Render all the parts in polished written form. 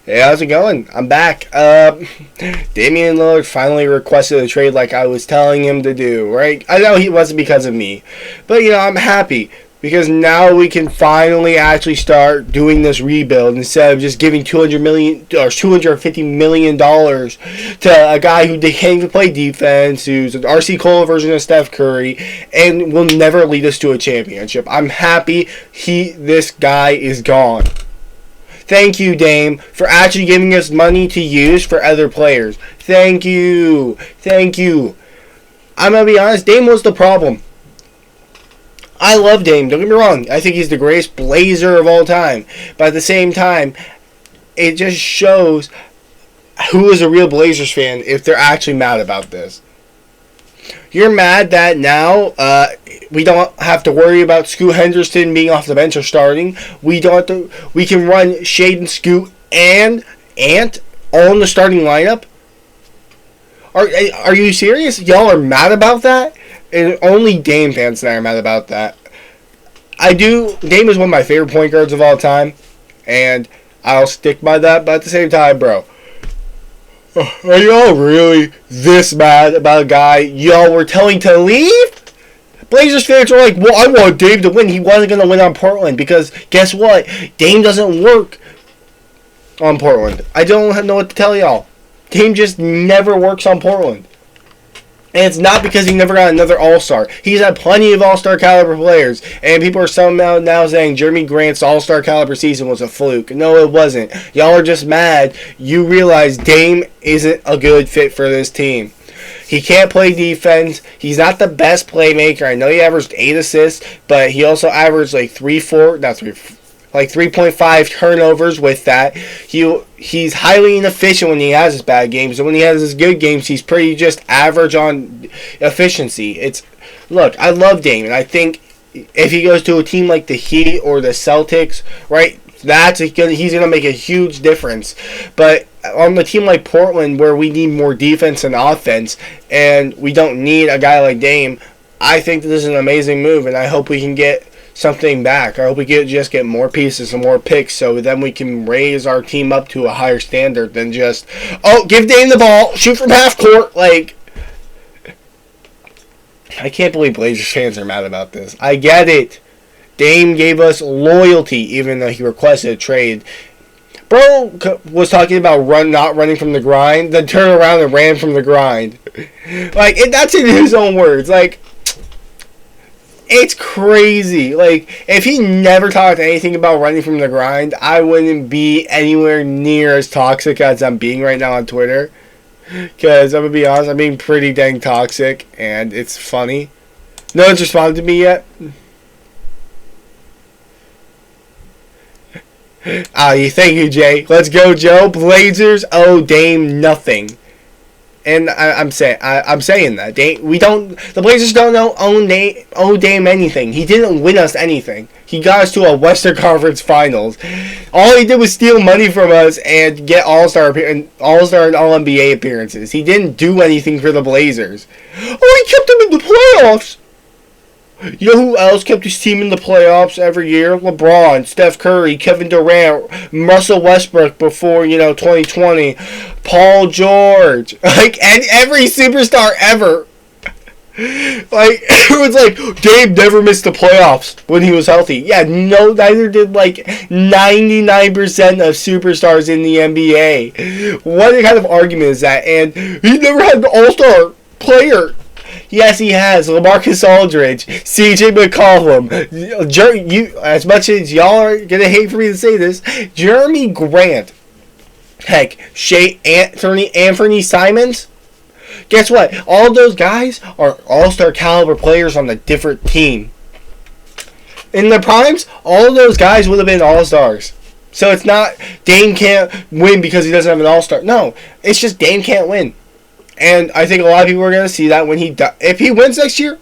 Hey, how's it going? I'm back. Damian Lillard finally requested a trade like I was telling him to do, right? I know he wasn't because of me, but I'm happy because now we can finally actually start doing this rebuild instead of just giving $250 million to a guy who can't even play defense, who's an RC Cola version of Steph Curry, and will never lead us to a championship. I'm happy this guy is gone. Thank you, Dame, for actually giving us money to use for other players. Thank you. Thank you. I'm going to be honest, Dame was the problem. I love Dame, don't get me wrong. I think he's the greatest Blazer of all time. But at the same time, it just shows who is a real Blazers fan if they're actually mad about this. You're mad that now we don't have to worry about Scoot Henderson being off the bench or starting. We can run Shade and Scoot and Ant all in the starting lineup. Are you serious? Y'all are mad about that? And only Dame fans are mad about that. Dame is one of my favorite point guards of all time, and I'll stick by that. But at the same time, bro, are y'all really this mad about a guy y'all were telling to leave? Blazers fans were like, well, I want Dame to win. He wasn't going to win on Portland because guess what? Dame doesn't work on Portland. I don't know what to tell y'all. Dame just never works on Portland. And it's not because he never got another All-Star. He's had plenty of All-Star caliber players. And people are somehow now saying Jeremy Grant's All-Star caliber season was a fluke. No, it wasn't. Y'all are just mad. You realize Dame isn't a good fit for this team. He can't play defense. He's not the best playmaker. I know he averaged 8 assists, but he also averaged like 3.5 turnovers with that. He's highly inefficient when he has his bad games, and when he has his good games, he's pretty just average on efficiency. Look, I love Dame, and I think if he goes to a team like the Heat or the Celtics, right, he's gonna make a huge difference. But on the team like Portland, where we need more defense and offense, and we don't need a guy like Dame, I think this is an amazing move, and I hope we can get something back. I hope we just get more pieces and more picks so then we can raise our team up to a higher standard than just, give Dame the ball, shoot from half court. Like, I can't believe Blazers fans are mad about this. I get it. Dame gave us loyalty even though he requested a trade. Bro was talking about not running from the grind, then turned around and ran from the grind. Like, that's in his own words. Like, it's crazy. Like, if he never talked anything about running from the grind, I wouldn't be anywhere near as toxic as I'm being right now on Twitter. Because, I'm going to be honest, I'm being pretty dang toxic, and it's funny. No one's responded to me yet. Thank you, Jay. Let's go, Joe. Blazers owe Dame nothing. And I'm saying that the Blazers don't owe Dame anything. He didn't win us anything. He got us to a Western Conference Finals. All he did was steal money from us and get All-Star and All-NBA appearances. He didn't do anything for the Blazers. Oh, he kept them in the playoffs. You know who else kept his team in the playoffs every year? LeBron, Steph Curry, Kevin Durant, Russell Westbrook before, 2020, Paul George, and every superstar ever. Everyone's like, Dame never missed the playoffs when he was healthy. Yeah, no, neither did 99% of superstars in the NBA. What kind of argument is that? And he never had an all-star player. Yes, he has. LaMarcus Aldridge, C.J. McCollum. As much as y'all are going to hate for me to say this, Jeremy Grant. Heck, Anthony Simons. Guess what? All those guys are all-star caliber players on a different team. In their primes, all those guys would have been all-stars. So it's not Dame can't win because he doesn't have an all-star. No, it's just Dame can't win. And I think a lot of people are going to see that when if he wins next year,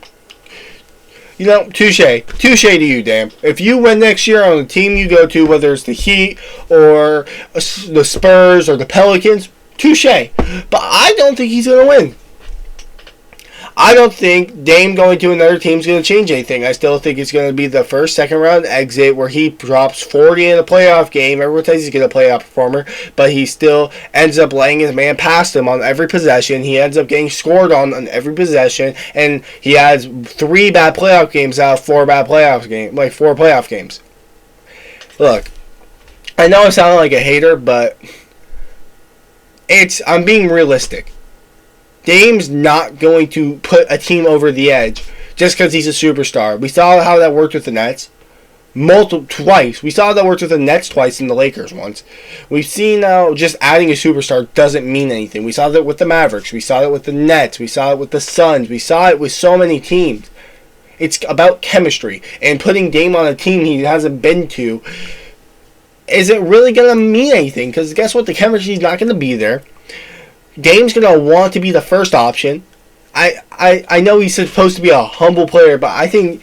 touche to you, Dame. If you win next year on the team you go to, whether it's the Heat or the Spurs or the Pelicans, touche. But I don't think he's going to win. I don't think Dame going to another team is going to change anything. I still think it's going to be the first, second round exit where he drops 40 in a playoff game. Everyone thinks he's going to playoff performer, but he still ends up laying his man past him on every possession. He ends up getting scored on every possession, and he has 3 bad playoff games out of 4 bad playoff games, like 4 playoff games. Look, I know I sound like a hater, but I'm being realistic. Dame's not going to put a team over the edge just because he's a superstar. We saw how that worked with the Nets twice. We saw that worked with the Nets twice and the Lakers once. We've seen now just adding a superstar doesn't mean anything. We saw that with the Mavericks. We saw it with the Nets. We saw it with the Suns. We saw it with so many teams. It's about chemistry. And putting Dame on a team he hasn't been to, is it really going to mean anything? Because guess what? The chemistry's not going to be there. Dame's going to want to be the first option. I know he's supposed to be a humble player, but I think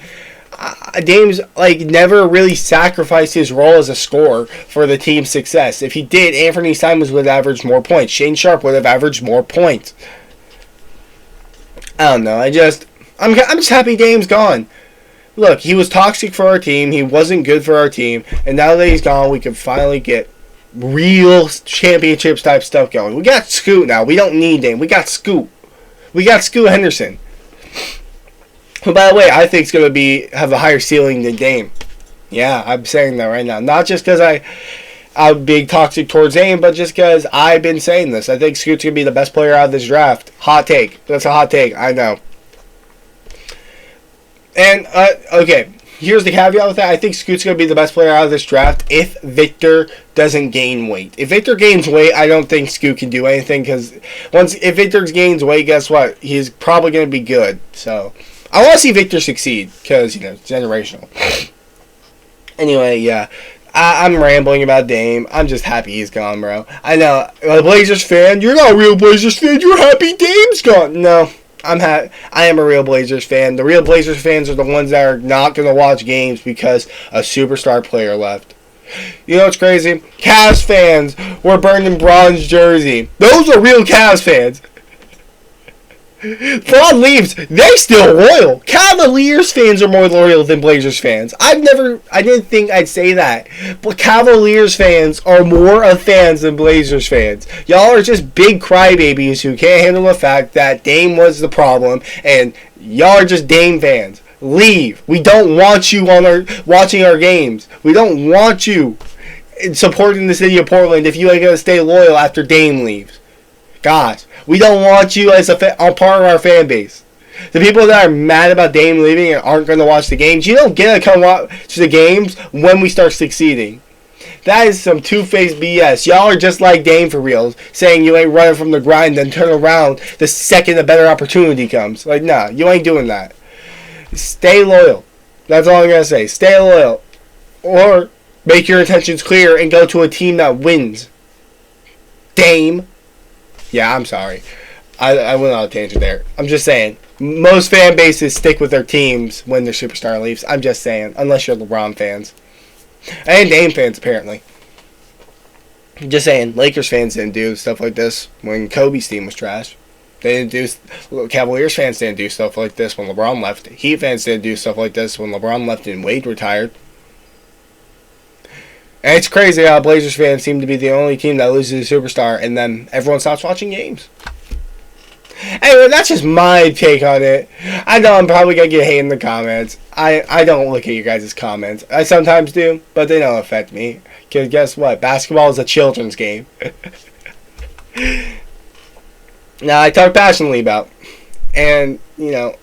Dame's never really sacrificed his role as a scorer for the team's success. If he did, Anthony Simons would have averaged more points. Shane Sharp would have averaged more points. I don't know. I'm just happy Dame's gone. Look, he was toxic for our team. He wasn't good for our team. And now that he's gone, we can finally get real championships type stuff going. We got Scoot now. We don't need Dame. We got Scoot. We got Scoot Henderson. Who, by the way, I think is going to have a higher ceiling than Dame. Yeah, I'm saying that right now. Not just because I'm being toxic towards Dame, but just because I've been saying this. I think Scoot's going to be the best player out of this draft. Hot take. That's a hot take. I know. And, okay. Here's the caveat with that. I think Scoot's going to be the best player out of this draft if Victor doesn't gain weight. If Victor gains weight, I don't think Scoot can do anything because if Victor gains weight, guess what? He's probably going to be good. So, I want to see Victor succeed because, it's generational. Anyway, yeah. I'm rambling about Dame. I'm just happy he's gone, bro. I know. A Blazers fan, you're not a real Blazers fan. You're happy Dame's gone. No. I am a real Blazers fan. The real Blazers fans are the ones that are not going to watch games because a superstar player left. You know what's crazy? Cavs fans were burning Braun's jersey. Those are real Cavs fans. Braun leaves. They still loyal. Cavaliers fans are more loyal than Blazers fans. I didn't think I'd say that. But Cavaliers fans are more of fans than Blazers fans. Y'all are just big crybabies who can't handle the fact that Dame was the problem. And y'all are just Dame fans. Leave. We don't want you watching our games. We don't want you supporting the city of Portland if you ain't going to stay loyal after Dame leaves. Gosh, we don't want you as a part of our fan base. The people that are mad about Dame leaving and aren't going to watch the games, you don't get to come watch the games when we start succeeding. That is some two-faced BS. Y'all are just like Dame for real, saying you ain't running from the grind then turn around the second a better opportunity comes. Nah, you ain't doing that. Stay loyal. That's all I'm going to say. Stay loyal. Or make your intentions clear and go to a team that wins. Dame. Yeah, I'm sorry. I went on a tangent there. I'm just saying. Most fan bases stick with their teams when their superstar leaves. I'm just saying. Unless you're LeBron fans. And Dame fans, apparently. Just saying. Lakers fans didn't do stuff like this when Kobe's team was trash. They didn't do... Cavaliers fans didn't do stuff like this when LeBron left. Heat fans didn't do stuff like this when LeBron left and Wade retired. And it's crazy how Blazers fans seem to be the only team that loses a superstar and then everyone stops watching games. Anyway, that's just my take on it. I know I'm probably going to get hate in the comments. I don't look at you guys' comments. I sometimes do, but they don't affect me. Because guess what? Basketball is a children's game. Now, I talk passionately about. And, yeah.